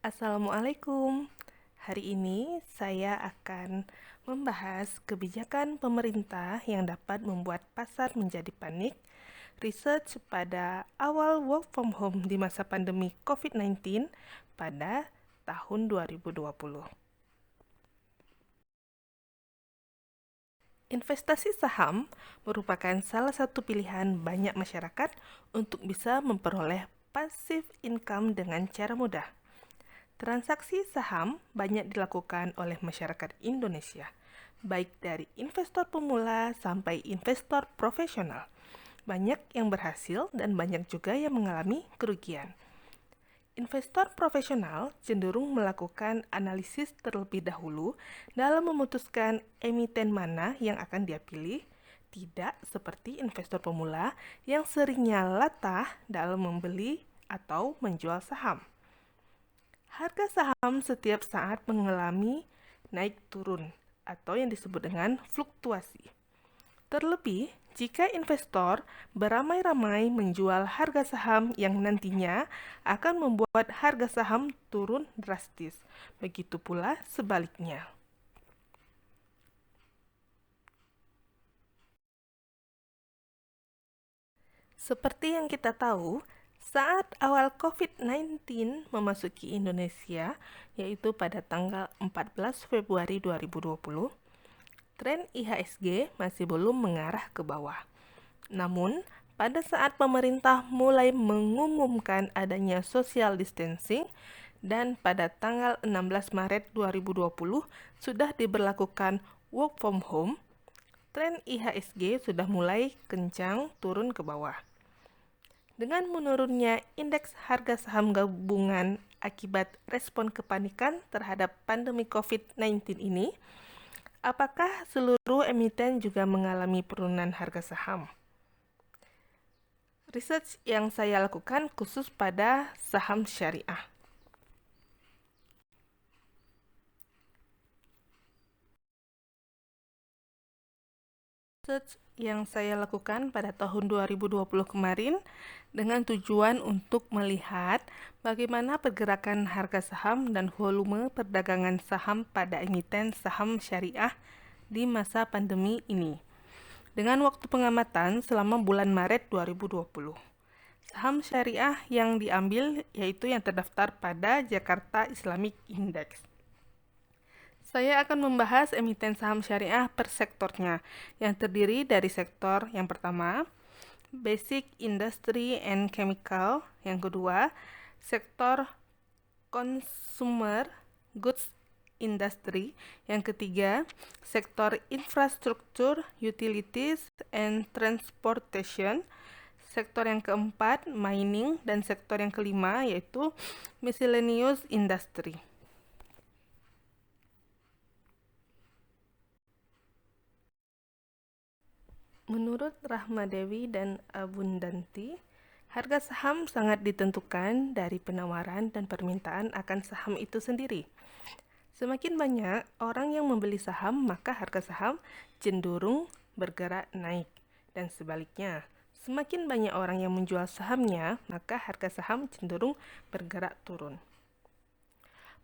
Assalamualaikum. Hari ini saya akan membahas kebijakan pemerintah yang dapat membuat pasar menjadi panik, research pada awal work from home di masa pandemi COVID-19 pada tahun 2020. Investasi saham merupakan salah satu pilihan banyak masyarakat untuk bisa memperoleh passive income dengan cara mudah. Transaksi saham banyak dilakukan oleh masyarakat Indonesia, baik dari investor pemula sampai investor profesional. Banyak yang berhasil dan banyak juga yang mengalami kerugian. Investor profesional cenderung melakukan analisis terlebih dahulu dalam memutuskan emiten mana yang akan dia pilih, tidak seperti investor pemula yang seringnya latah dalam membeli atau menjual saham. Harga saham setiap saat mengalami naik turun atau yang disebut dengan fluktuasi. Terlebih, jika investor beramai-ramai menjual harga saham yang nantinya akan membuat harga saham turun drastis. Begitu pula sebaliknya. Seperti yang kita tahu, saat awal COVID-19 memasuki Indonesia, yaitu pada tanggal 14 Februari 2020, tren IHSG masih belum mengarah ke bawah. Namun, pada saat pemerintah mulai mengumumkan adanya social distancing dan pada tanggal 16 Maret 2020 sudah diberlakukan work from home, tren IHSG sudah mulai kencang turun ke bawah. Dengan menurunnya indeks harga saham gabungan akibat respon kepanikan terhadap pandemi COVID-19 ini, apakah seluruh emiten juga mengalami penurunan harga saham? Research yang saya lakukan khusus pada saham syariah. Research yang saya lakukan pada tahun 2020 kemarin dengan tujuan untuk melihat bagaimana pergerakan harga saham dan volume perdagangan saham pada emiten saham syariah di masa pandemi ini. Dengan waktu pengamatan selama bulan Maret 2020. Saham syariah yang diambil yaitu yang terdaftar pada Jakarta Islamic Index. Saya akan membahas emiten saham syariah per sektornya, yang terdiri dari sektor yang pertama, Basic Industry and Chemical, yang kedua, sektor Consumer Goods Industry, yang ketiga, sektor Infrastruktur, Utilities, and Transportation, sektor yang keempat, Mining, dan sektor yang kelima yaitu Miscellaneous Industry. Menurut Rahma Dewi dan Abundanti, harga saham sangat ditentukan dari penawaran dan permintaan akan saham itu sendiri. Semakin banyak orang yang membeli saham, maka harga saham cenderung bergerak naik. Dan sebaliknya, semakin banyak orang yang menjual sahamnya, maka harga saham cenderung bergerak turun.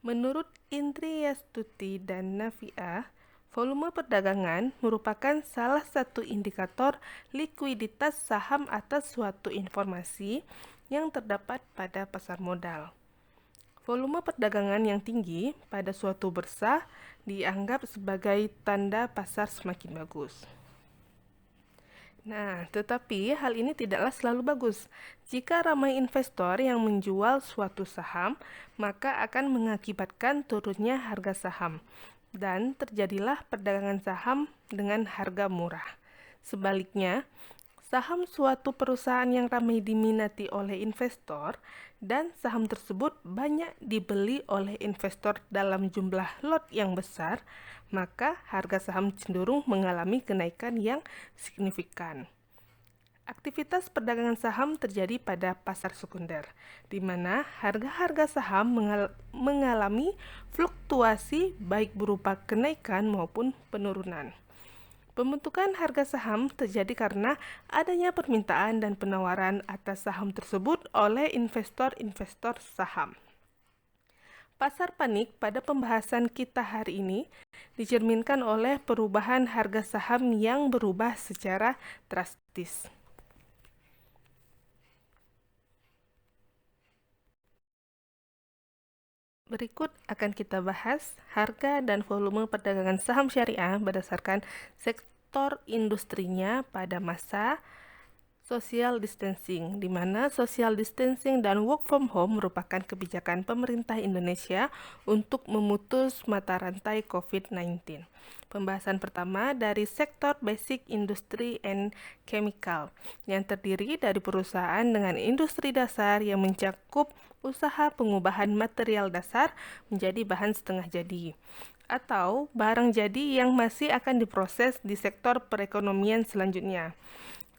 Menurut Indri Yastuti dan Navia, volume perdagangan merupakan salah satu indikator likuiditas saham atas suatu informasi yang terdapat pada pasar modal. Volume perdagangan yang tinggi pada suatu bursa dianggap sebagai tanda pasar semakin bagus. Nah, tetapi hal ini tidaklah selalu bagus. Jika ramai investor yang menjual suatu saham, maka akan mengakibatkan turunnya harga saham dan terjadilah perdagangan saham dengan harga murah. Sebaliknya, saham suatu perusahaan yang ramai diminati oleh investor dan saham tersebut banyak dibeli oleh investor dalam jumlah lot yang besar, maka harga saham cenderung mengalami kenaikan yang signifikan. Aktivitas perdagangan saham terjadi pada pasar sekunder, di mana harga-harga saham mengalami fluktuasi baik berupa kenaikan maupun penurunan. Pembentukan harga saham terjadi karena adanya permintaan dan penawaran atas saham tersebut oleh investor-investor saham. Pasar panik pada pembahasan kita hari ini dicerminkan oleh perubahan harga saham yang berubah secara drastis. Berikut akan kita bahas harga dan volume perdagangan saham syariah berdasarkan sektor industrinya pada masa social distancing, di mana social distancing dan work from home merupakan kebijakan pemerintah Indonesia untuk memutus mata rantai COVID-19. Pembahasan pertama dari sektor basic industry and chemical, yang terdiri dari perusahaan dengan industri dasar yang mencakup usaha pengubahan material dasar menjadi bahan setengah jadi, atau barang jadi yang masih akan diproses di sektor perekonomian selanjutnya.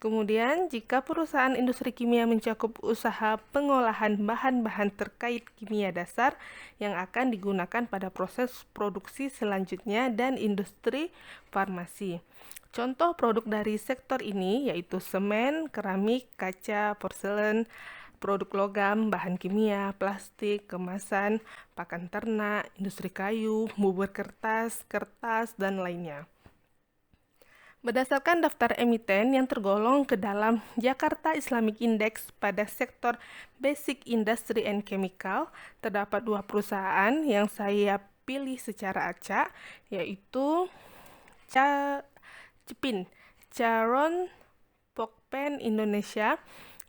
Kemudian, jika perusahaan industri kimia mencakup usaha pengolahan bahan-bahan terkait kimia dasar yang akan digunakan pada proses produksi selanjutnya dan industri farmasi. Contoh produk dari sektor ini yaitu semen, keramik, kaca, porselen, produk logam, bahan kimia, plastik, kemasan, pakan ternak, industri kayu, bubur kertas, dan lainnya. Berdasarkan daftar emiten yang tergolong ke dalam Jakarta Islamic Index pada sektor Basic Industry and Chemical, terdapat 2 perusahaan yang saya pilih secara acak, yaitu Cepin, Charon Pokpen Indonesia,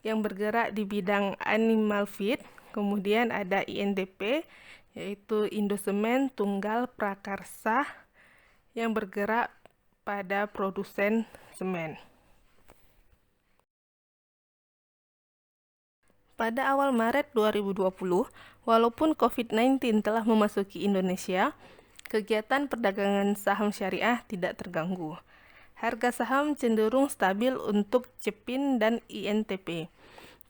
yang bergerak di bidang animal feed. Kemudian ada INTP, yaitu Indosemen Tunggal Prakarsa, yang bergerak pada produsen semen. Pada awal Maret 2020, walaupun COVID-19 telah memasuki Indonesia, kegiatan perdagangan saham syariah tidak terganggu. Harga saham cenderung stabil untuk Cepin dan INTP.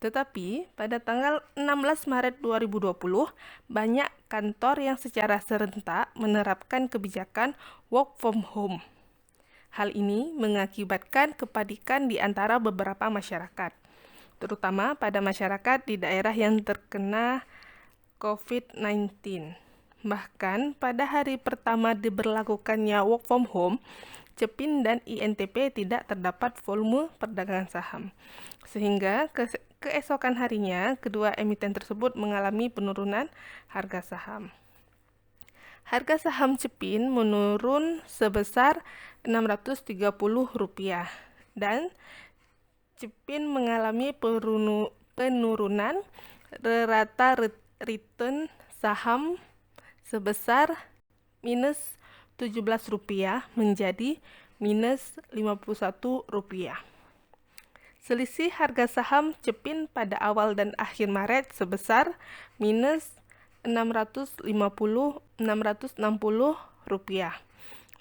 Tetapi, pada tanggal 16 Maret 2020, banyak kantor yang secara serentak menerapkan kebijakan work from home. Hal ini mengakibatkan kepanikan di antara beberapa masyarakat, terutama pada masyarakat di daerah yang terkena COVID-19. Bahkan pada hari pertama diberlakukannya work from home, Cepin dan INTP tidak terdapat volume perdagangan saham, sehingga keesokan harinya kedua emiten tersebut mengalami penurunan harga saham. Harga saham Cepin menurun sebesar Rp630 dan Cepin mengalami penurunan rata return saham sebesar minus Rp17 menjadi minus Rp51. Selisih harga saham Cepin pada awal dan akhir Maret sebesar minus Rp660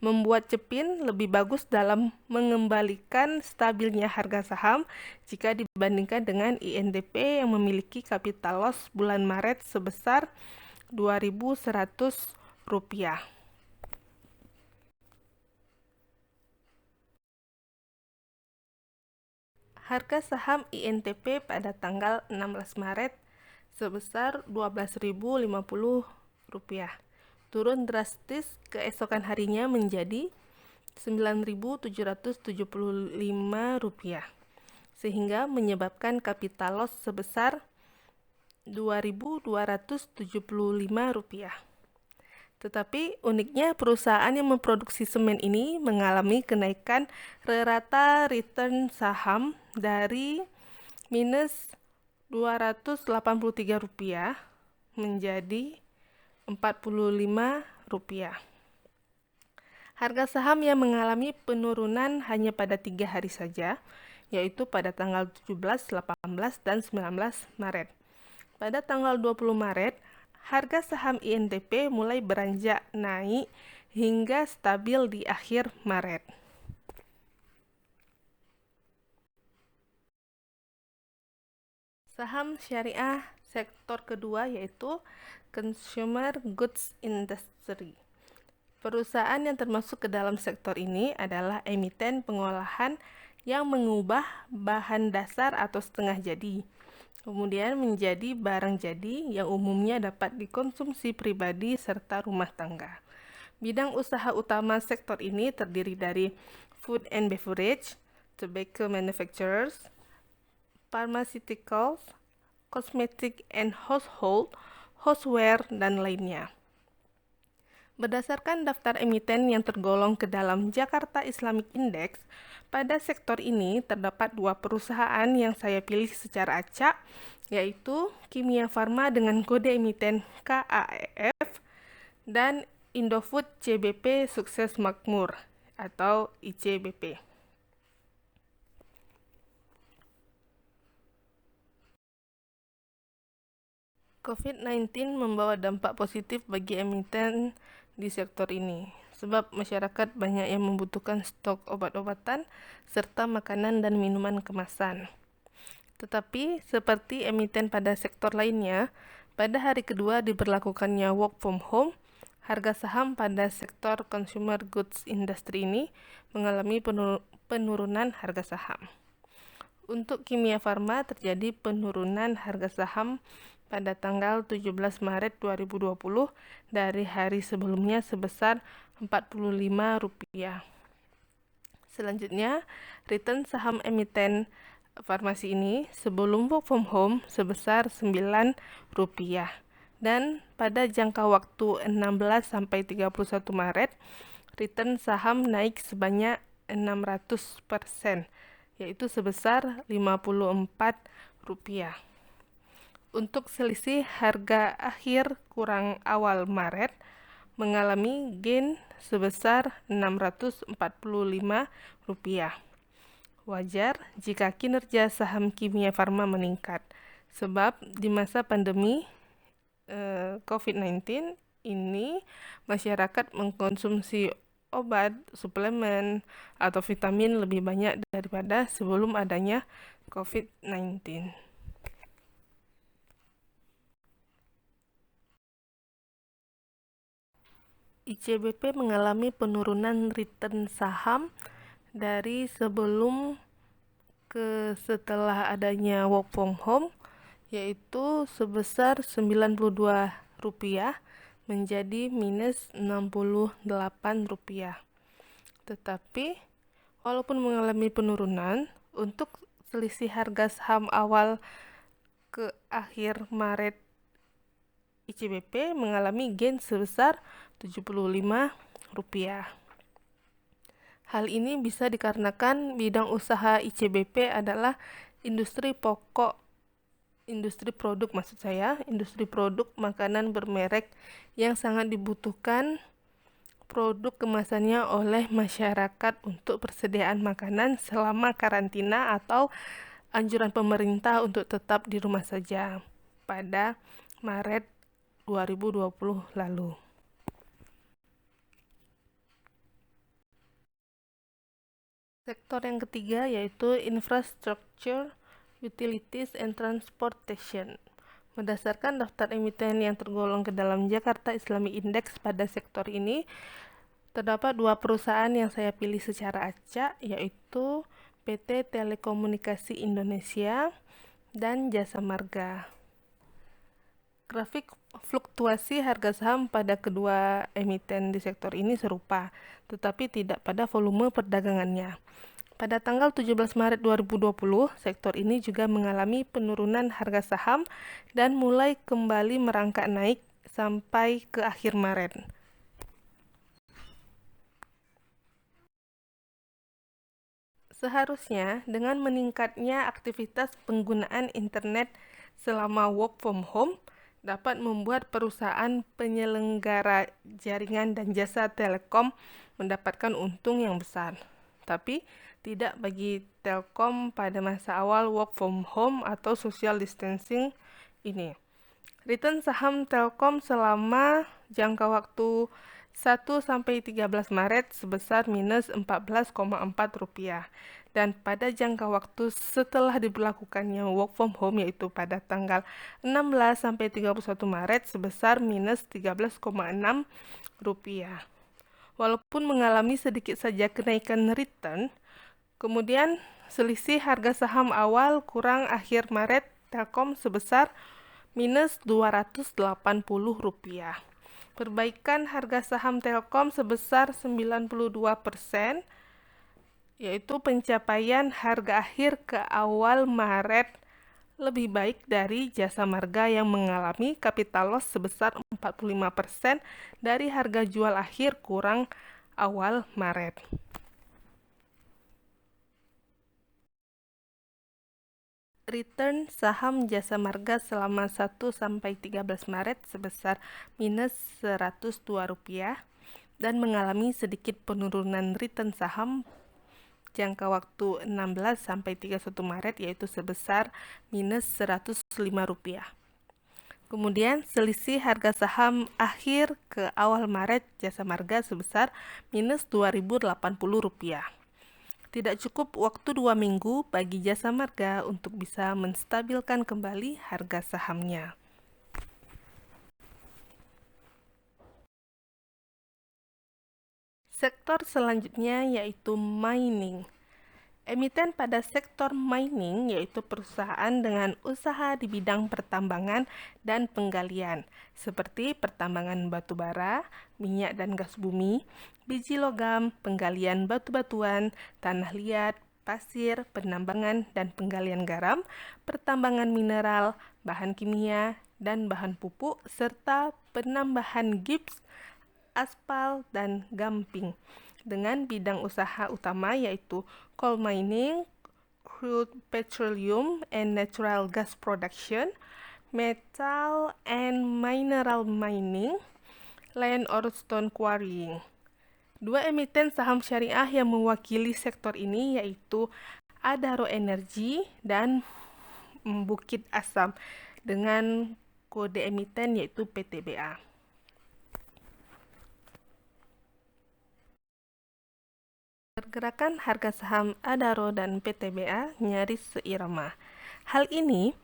membuat Cepin lebih bagus dalam mengembalikan stabilnya harga saham jika dibandingkan dengan INTP yang memiliki capital loss bulan Maret sebesar Rp2.100. Harga saham INTP pada tanggal 16 Maret sebesar Rp12.050, turun drastis keesokan harinya menjadi Rp9.775, sehingga menyebabkan capital loss sebesar Rp2.275. Tetapi uniknya perusahaan yang memproduksi semen ini mengalami kenaikan rata return saham dari minus Rp283 menjadi Rp45. Harga saham yang mengalami penurunan hanya pada 3 hari saja, yaitu pada tanggal 17, 18, dan 19 Maret. Pada tanggal 20 Maret, harga saham INTP mulai beranjak naik hingga stabil di akhir Maret. Saham syariah sektor kedua yaitu Consumer Goods Industry. Perusahaan yang termasuk ke dalam sektor ini adalah emiten pengolahan yang mengubah bahan dasar atau setengah jadi, kemudian menjadi barang jadi yang umumnya dapat dikonsumsi pribadi serta rumah tangga. Bidang usaha utama sektor ini terdiri dari food and beverage, tobacco manufacturers, pharmaceuticals, cosmetic and household, houseware, dan lainnya. Berdasarkan daftar emiten yang tergolong ke dalam Jakarta Islamic Index, pada sektor ini terdapat 2 perusahaan yang saya pilih secara acak, yaitu Kimia Farma dengan kode emiten KAEF dan Indofood CBP Sukses Makmur atau ICBP. COVID-19 membawa dampak positif bagi emiten di sektor ini, sebab masyarakat banyak yang membutuhkan stok obat-obatan serta makanan dan minuman kemasan. Tetapi, seperti emiten pada sektor lainnya, pada hari kedua diberlakukannya work from home, harga saham pada sektor consumer goods industry ini mengalami penurunan harga saham. Untuk Kimia Farma terjadi penurunan harga saham pada tanggal 17 Maret 2020 dari hari sebelumnya sebesar Rp45. Selanjutnya, return saham emiten farmasi ini sebelum work from home sebesar Rp9 dan pada jangka waktu 16 sampai 31 Maret return saham naik sebanyak 600%, yaitu sebesar Rp54. Untuk selisih harga akhir kurang awal Maret mengalami gain sebesar Rp645. Wajar jika kinerja saham Kimia Farma meningkat, sebab di masa pandemi COVID-19 ini masyarakat mengkonsumsi obat, suplemen, atau vitamin lebih banyak daripada sebelum adanya COVID-19. ICBP mengalami penurunan return saham dari sebelum ke setelah adanya work from home, yaitu sebesar Rp92 menjadi minus Rp68. Tetapi, walaupun mengalami penurunan, untuk selisih harga saham awal ke akhir Maret, ICBP mengalami gain sebesar Rp75. Hal ini bisa dikarenakan bidang usaha ICBP adalah industri produk industri produk makanan bermerek yang sangat dibutuhkan produk kemasannya oleh masyarakat untuk persediaan makanan selama karantina atau anjuran pemerintah untuk tetap di rumah saja pada Maret 2020 lalu. Sektor yang ketiga yaitu Infrastructure, Utilities, and Transportation. Berdasarkan daftar emiten yang tergolong ke dalam Jakarta Islamic Index pada sektor ini, terdapat 2 perusahaan yang saya pilih secara acak, yaitu PT Telekomunikasi Indonesia dan Jasa Marga. Grafik fluktuasi harga saham pada kedua emiten di sektor ini serupa, tetapi tidak pada volume perdagangannya. Pada tanggal 17 Maret 2020, sektor ini juga mengalami penurunan harga saham dan mulai kembali merangkak naik sampai ke akhir Maret. Seharusnya, dengan meningkatnya aktivitas penggunaan internet selama work from home, dapat membuat perusahaan penyelenggara jaringan dan jasa telekom mendapatkan untung yang besar. Tapi, tidak bagi Telkom pada masa awal work from home atau social distancing ini. Return saham Telkom selama jangka waktu 1 sampai 13 Maret sebesar minus Rp14,4 dan pada jangka waktu setelah diberlakukannya work from home yaitu pada tanggal 16 sampai 31 Maret sebesar minus Rp13,6. Walaupun mengalami sedikit saja kenaikan return, kemudian selisih harga saham awal kurang akhir Maret Telkom sebesar minus Rp280. Perbaikan harga saham Telkom sebesar 92%, yaitu pencapaian harga akhir ke awal Maret lebih baik dari Jasa Marga yang mengalami capital loss sebesar 45% dari harga jual akhir kurang awal Maret. Return saham Jasa Marga selama 1-13 Maret sebesar minus Rp102 dan mengalami sedikit penurunan return saham jangka waktu 16-31 Maret yaitu sebesar minus Rp105. Kemudian selisih harga saham akhir ke awal Maret Jasa Marga sebesar minus Rp2.080. Tidak cukup waktu 2 minggu bagi Jasa Marga untuk bisa menstabilkan kembali harga sahamnya. Sektor selanjutnya yaitu mining. Emiten pada sektor mining yaitu perusahaan dengan usaha di bidang pertambangan dan penggalian, seperti pertambangan batu bara, minyak dan gas bumi, biji logam, penggalian batu-batuan, tanah liat, pasir, penambangan dan penggalian garam, pertambangan mineral, bahan kimia, dan bahan pupuk, serta penambahan gips, aspal, dan gamping. Dengan bidang usaha utama yaitu coal mining, crude petroleum and natural gas production, metal and mineral mining, land or stone quarrying. Dua emiten saham syariah yang mewakili sektor ini yaitu Adaro Energy dan Bukit Asam dengan kode emiten yaitu PTBA. Pergerakan harga saham Adaro dan PTBA nyaris seirama. Hal ini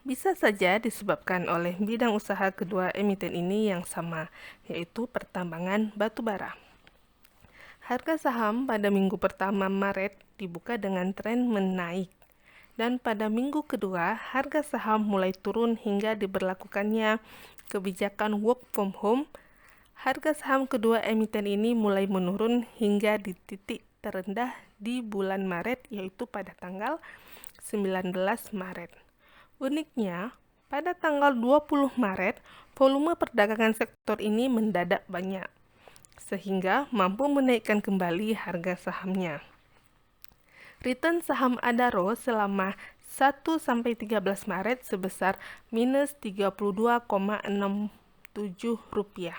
bisa saja disebabkan oleh bidang usaha kedua emiten ini yang sama, yaitu pertambangan batu bara. Harga saham pada minggu pertama Maret dibuka dengan tren menaik, dan pada minggu kedua harga saham mulai turun hingga diberlakukannya kebijakan work from home. Harga saham kedua emiten ini mulai menurun hingga di titik terendah di bulan Maret, yaitu pada tanggal 19 Maret. Uniknya, pada tanggal 20 Maret, volume perdagangan sektor ini mendadak banyak, sehingga mampu menaikkan kembali harga sahamnya. Return saham Adaro selama 1-13 Maret sebesar minus Rp32,67.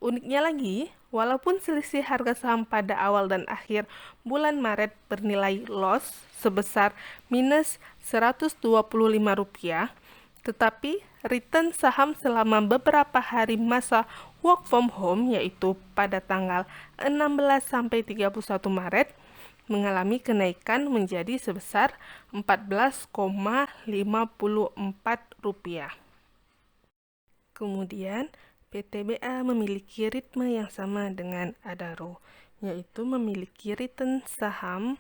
Uniknya lagi, walaupun selisih harga saham pada awal dan akhir bulan Maret bernilai loss sebesar minus Rp125, tetapi return saham selama beberapa hari masa work from home yaitu pada tanggal 16-31 Maret mengalami kenaikan menjadi sebesar Rp14,54. Kemudian PTBA memiliki ritme yang sama dengan Adaro, yaitu memiliki return saham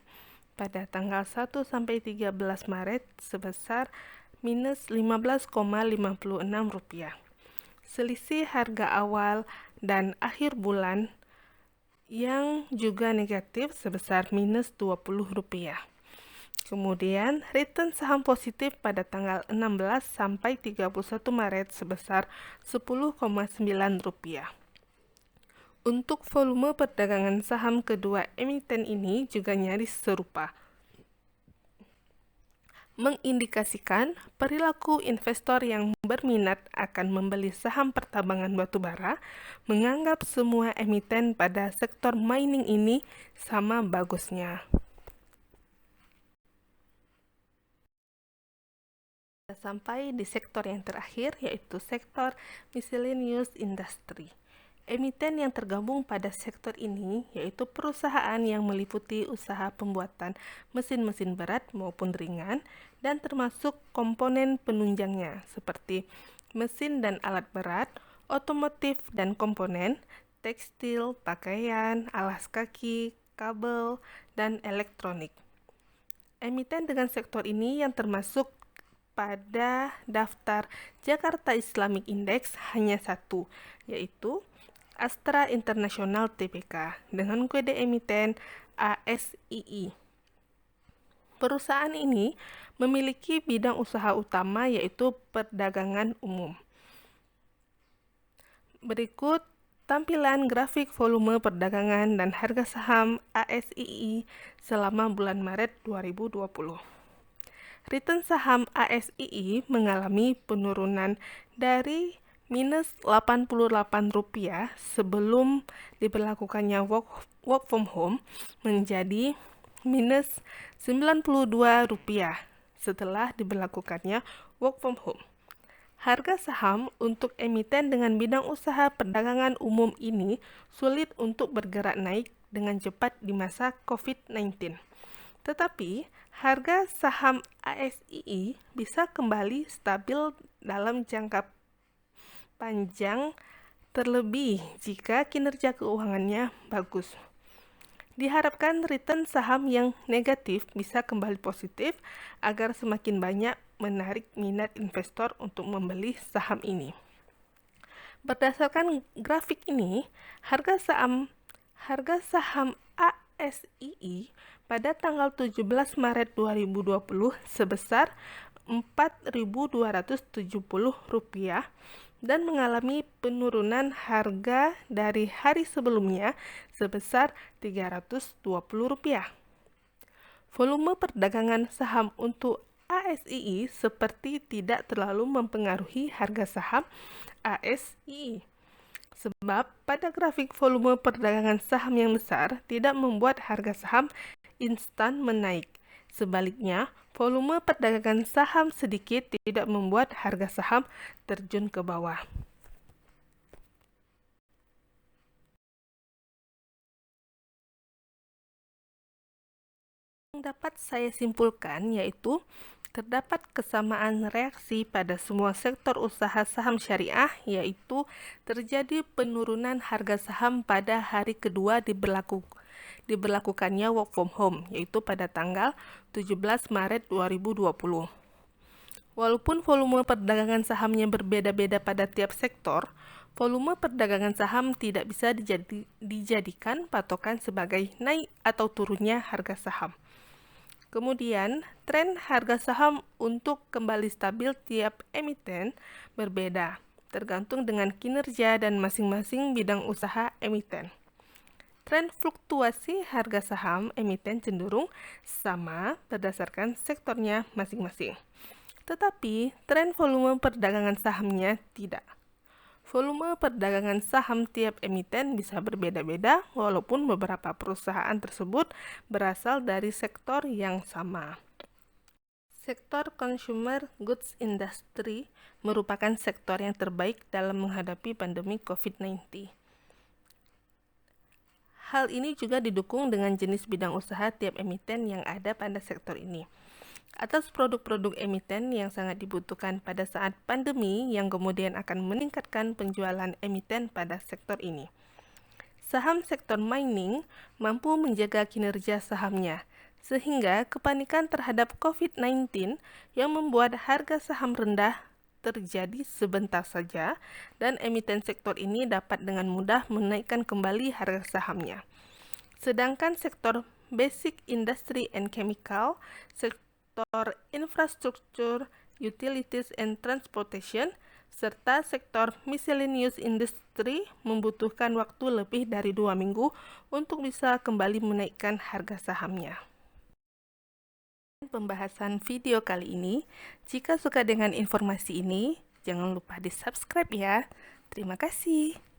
pada tanggal 1-13 Maret sebesar minus Rp15,56. Selisih harga awal dan akhir bulan yang juga negatif sebesar minus Rp20. Kemudian, return saham positif pada tanggal 16-31 Maret sebesar Rp10,9. Untuk volume perdagangan saham kedua emiten ini juga nyaris serupa, mengindikasikan perilaku investor yang berminat akan membeli saham pertambangan batubara menganggap semua emiten pada sektor mining ini sama bagusnya. Sampai di sektor yang terakhir yaitu sektor miscellaneous industry. Emiten yang tergabung pada sektor ini yaitu perusahaan yang meliputi usaha pembuatan mesin-mesin berat maupun ringan dan termasuk komponen penunjangnya seperti mesin dan alat berat, otomotif dan komponen, tekstil, pakaian, alas kaki, kabel, dan elektronik. Emiten dengan sektor ini yang termasuk pada daftar Jakarta Islamic Index hanya satu, yaitu Astra International Tbk dengan kode emiten ASII. Perusahaan ini memiliki bidang usaha utama yaitu perdagangan umum. Berikut tampilan grafik volume perdagangan dan harga saham ASII selama bulan Maret 2020. Return saham ASII mengalami penurunan dari minus Rp88 sebelum diberlakukannya work from home menjadi minus Rp92 setelah diberlakukannya work from home. Harga saham untuk emiten dengan bidang usaha perdagangan umum ini sulit untuk bergerak naik dengan cepat di masa COVID-19. Tetapi, harga saham ASII bisa kembali stabil dalam jangka panjang terlebih jika kinerja keuangannya bagus. Diharapkan return saham yang negatif bisa kembali positif agar semakin banyak menarik minat investor untuk membeli saham ini. Berdasarkan grafik ini, harga saham ASII pada tanggal 17 Maret 2020 sebesar Rp4.270 dan mengalami penurunan harga dari hari sebelumnya sebesar Rp320. Volume perdagangan saham untuk ASII seperti tidak terlalu mempengaruhi harga saham ASII. Sebab pada grafik volume perdagangan saham yang besar tidak membuat harga saham instan menaik. Sebaliknya, volume perdagangan saham sedikit tidak membuat harga saham terjun ke bawah. Yang dapat saya simpulkan yaitu terdapat kesamaan reaksi pada semua sektor usaha saham syariah, yaitu terjadi penurunan harga saham pada hari kedua diberlakukannya work from home, yaitu pada tanggal 17 Maret 2020. Walaupun volume perdagangan sahamnya berbeda-beda pada tiap sektor, volume perdagangan saham tidak bisa dijadikan patokan sebagai naik atau turunnya harga saham. Kemudian, tren harga saham untuk kembali stabil tiap emiten berbeda, tergantung dengan kinerja dan masing-masing bidang usaha emiten. Tren fluktuasi harga saham emiten cenderung sama berdasarkan sektornya masing-masing. Tetapi, tren volume perdagangan sahamnya tidak. Volume perdagangan saham tiap emiten bisa berbeda-beda walaupun beberapa perusahaan tersebut berasal dari sektor yang sama. Sektor consumer goods industry merupakan sektor yang terbaik dalam menghadapi pandemi COVID-19. Hal ini juga didukung dengan jenis bidang usaha tiap emiten yang ada pada sektor ini. Atas produk-produk emiten yang sangat dibutuhkan pada saat pandemi yang kemudian akan meningkatkan penjualan emiten pada sektor ini. Saham sektor mining mampu menjaga kinerja sahamnya, sehingga kepanikan terhadap COVID-19 yang membuat harga saham rendah terjadi sebentar saja dan emiten sektor ini dapat dengan mudah menaikkan kembali harga sahamnya. Sedangkan sektor basic industry and chemical, sektor infrastruktur, utilities and transportation, serta sektor miscellaneous industry membutuhkan waktu lebih dari 2 minggu untuk bisa kembali menaikkan harga sahamnya. Pembahasan video kali ini, jika suka dengan informasi ini, jangan lupa di subscribe ya. Terima kasih.